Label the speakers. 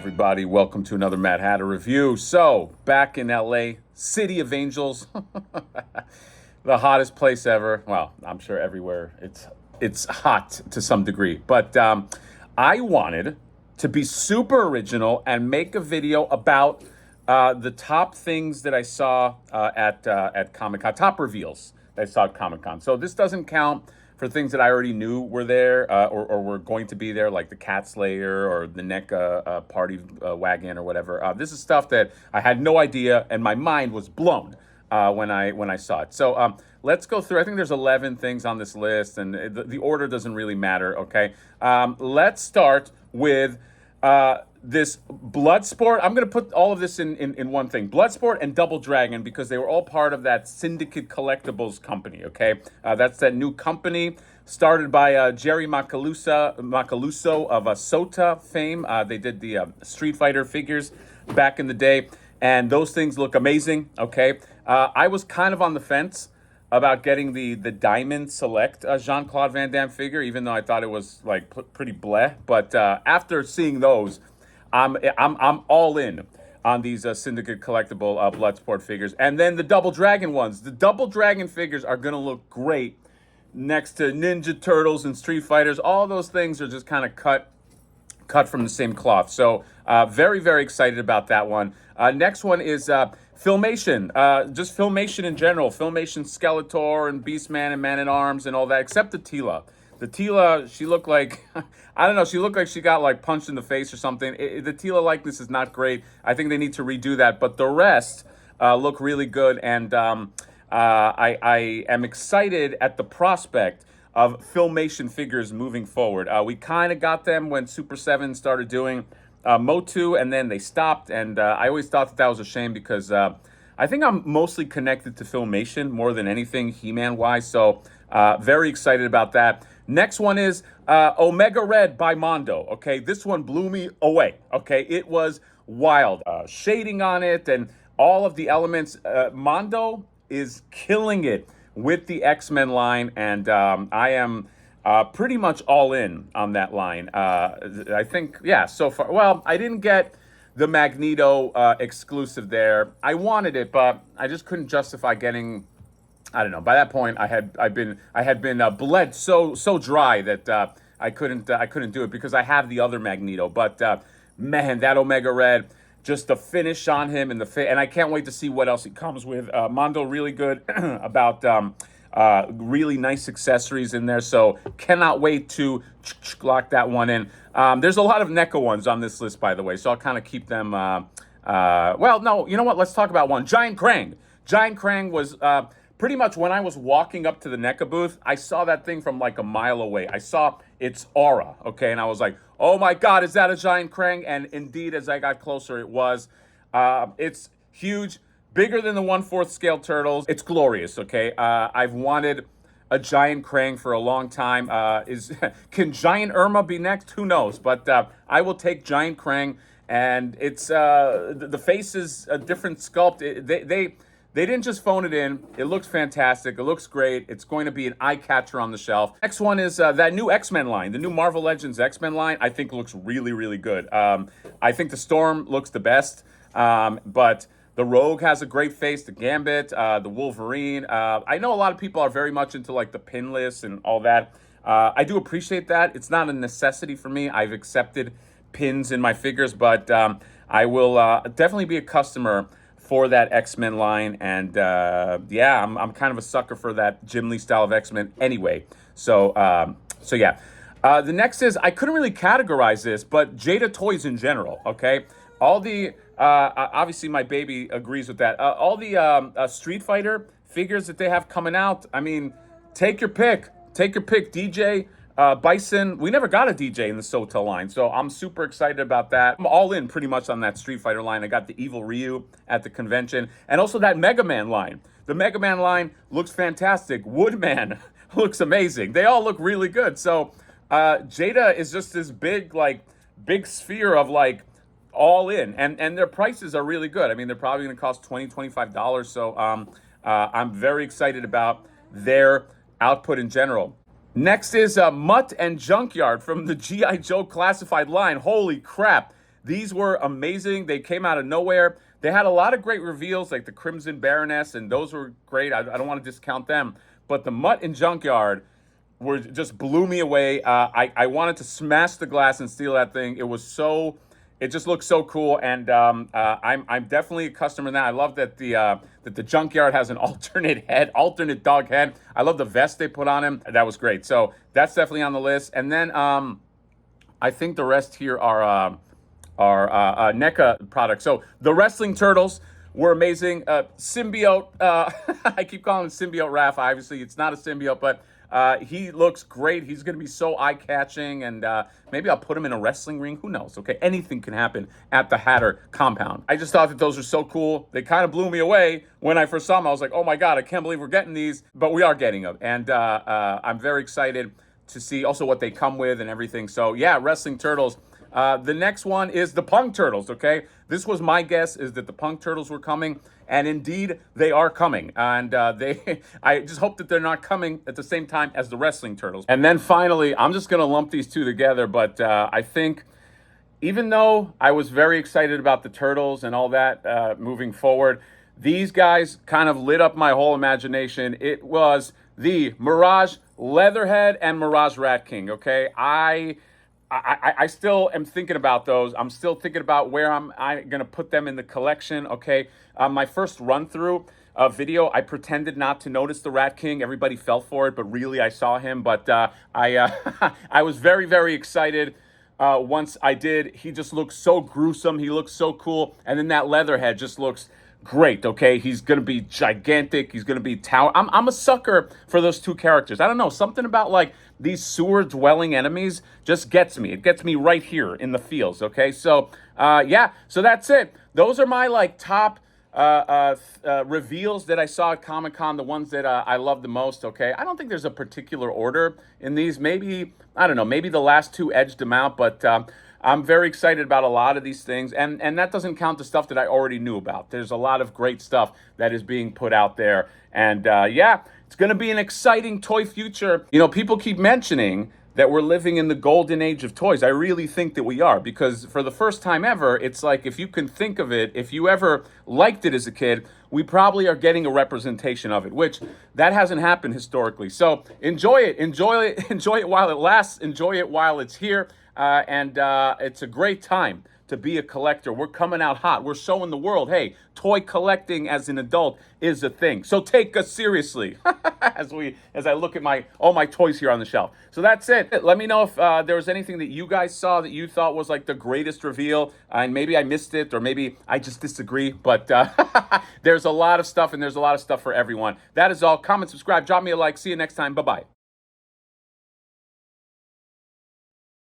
Speaker 1: everybody. Welcome to another Mad Hatter review. So, back in LA, City of Angels, the hottest place ever. Well, I'm sure everywhere it's hot to some degree. But I wanted to be super original and make a video about the top things that I saw at Comic-Con, top reveals that I saw at Comic-Con. So this doesn't count for things that I already knew were there or were going to be there, like the Cat Slayer or the NECA party wagon or whatever. This is stuff that I had no idea, and my mind was blown when I saw it. So let's go through. I think there's 11 things on this list, and the order doesn't really matter, okay? Let's start with this Bloodsport. I'm going to put all of this in one thing. Bloodsport and Double Dragon, because they were all part of that Syndicate Collectibles company, okay? That's that new company started by Jerry Macaluso of Sota fame. They did the Street Fighter figures back in the day, and those things look amazing, okay? I was kind of on the fence about getting the Diamond Select Jean-Claude Van Damme figure, even though I thought it was like pretty bleh. But after seeing those, I'm all in on these Syndicate Collectible Bloodsport figures. And then the Double Dragon ones. The Double Dragon figures are going to look great next to Ninja Turtles and Street Fighters. All those things are just kind of cut from the same cloth. So very, very excited about that one. Next one is Filmation. Just Filmation in general. Filmation Skeletor and Beastman and Man-at-Arms and all that, except the Tila. The Tila, she looked like, I don't know, she looked like she got like punched in the face or something. The Tila likeness is not great. I think they need to redo that. But the rest look really good. And I am excited at the prospect of Filmation figures moving forward. We kind of got them when Super 7 started doing Motu, and then they stopped. And I always thought that was a shame because I think I'm mostly connected to Filmation more than anything He-Man-wise. So very excited about that. Next one is Omega Red by Mondo. Okay, this one blew me away. Okay, it was wild. Shading on it and all of the elements. Mondo is killing it with the X-Men line, and I am pretty much all in on that line. I think, yeah, so far. Well, I didn't get the Magneto exclusive there. I wanted it, but I just couldn't justify getting. I don't know. By that point, I had been bled so dry that I couldn't do it because I have the other Magneto. But man, that Omega Red, just the finish on him and and I can't wait to see what else he comes with. Mondo really good about really nice accessories in there. So cannot wait to lock that one in. There's a lot of NECA ones on this list, by the way. So I'll kind of keep them. Well, no, you know what? Let's talk about one. Giant Krang. Giant Krang was. Pretty much when I was walking up to the NECA booth, I saw that thing from like a mile away. I saw its aura, okay? And I was like, oh my God, is that a Giant Krang? And indeed, as I got closer, it was. It's huge, bigger than the 1/4 scale turtles. It's glorious, okay? I've wanted a Giant Krang for a long time. Can Giant Irma be next? Who knows? But I will take Giant Krang, and it's the face is a different sculpt. They didn't just phone it in. It looks fantastic. It looks great. It's going to be an eye catcher on the shelf. Next one is that new X-Men line. The new Marvel Legends X-Men line, I think looks really, really good. I think the Storm looks the best, but the Rogue has a great face. The Gambit, the Wolverine. I know a lot of people are very much into like the pinless and all that. I do appreciate that. It's not a necessity for me. I've accepted pins in my figures, but I will definitely be a customer for that X-Men line, and yeah, I'm kind of a sucker for that Jim Lee style of X-Men anyway. So yeah. The next is, I couldn't really categorize this, but Jada Toys in general, okay? All the, obviously my baby agrees with that. All the Street Fighter figures that they have coming out, I mean, take your pick. Take your pick, DJ. Bison, we never got a DJ in the Sota line, so I'm super excited about that. I'm all in pretty much on that Street Fighter line. I got the Evil Ryu at the convention, and also that Mega Man line. The Mega Man line looks fantastic. Woodman looks amazing. They all look really good. So Jada is just this big sphere of like all in, and their prices are really good. I mean, they're probably going to cost $20, $25. So I'm very excited about their output in general. Next is Mutt and Junkyard from the G.I. Joe Classified line. Holy crap. These were amazing. They came out of nowhere. They had a lot of great reveals, like the Crimson Baroness, and those were great. I don't want to discount them. But the Mutt and Junkyard were just blew me away. I wanted to smash the glass and steal that thing. It just looks so cool, and I'm definitely a customer now. I love that the Junkyard has an alternate dog head. I love the vest they put on him. That was great. So that's definitely on the list. And then I think the rest here are NECA products. So the wrestling turtles were amazing. Symbiote, I keep calling him Symbiote Raph. Obviously, it's not a symbiote, but he looks great. He's going to be so eye-catching, and maybe I'll put him in a wrestling ring. Who knows? Okay, anything can happen at the Hatter compound. I just thought that those were so cool. They kind of blew me away when I first saw them. I was like, oh my God, I can't believe we're getting these, but we are getting them, and I'm very excited to see also what they come with and everything. So yeah, wrestling turtles. The next one is the Punk Turtles, okay? This was my guess, is that the Punk Turtles were coming, and indeed, they are coming. And I just hope that they're not coming at the same time as the Wrestling Turtles. And then finally, I'm just going to lump these two together, but I think even though I was very excited about the Turtles and all that moving forward, these guys kind of lit up my whole imagination. It was the Mirage Leatherhead and Mirage Rat King, okay? I still am thinking about those. I'm still thinking about where I'm going to put them in the collection, okay? My first run-through video, I pretended not to notice the Rat King. Everybody fell for it, but really I saw him. But I was very, very excited once I did. He just looks so gruesome. He looks so cool. And then that Leatherhead just looks great, okay? He's going to be gigantic. He's going to be tower. I'm a sucker for those two characters. I don't know. Something about, like, these sewer-dwelling enemies just gets me. It gets me right here in the feels, okay? So, yeah. So that's it. Those are my, like, top reveals that I saw at Comic-Con, the ones that I love the most, okay? I don't think there's a particular order in these. Maybe, I don't know, maybe the last two edged them out, but I'm very excited about a lot of these things, and that doesn't count the stuff that I already knew about. There's a lot of great stuff that is being put out there, and yeah, it's going to be an exciting toy future. You know, people keep mentioning that we're living in the golden age of toys. I really think that we are, because for the first time ever, it's like, if you can think of it, if you ever liked it as a kid, we probably are getting a representation of it, which that hasn't happened historically. So enjoy it, enjoy it while it lasts, enjoy it while it's here. And it's a great time to be a collector. We're coming out hot. We're showing the world, hey, toy collecting as an adult is a thing. So take us seriously as I look at all my toys here on the shelf. So that's it. Let me know if there was anything that you guys saw that you thought was like the greatest reveal, and maybe I missed it, or maybe I just disagree. But there's a lot of stuff, and there's a lot of stuff for everyone. That is all. Comment, subscribe, drop me a like. See you next time. Bye-bye.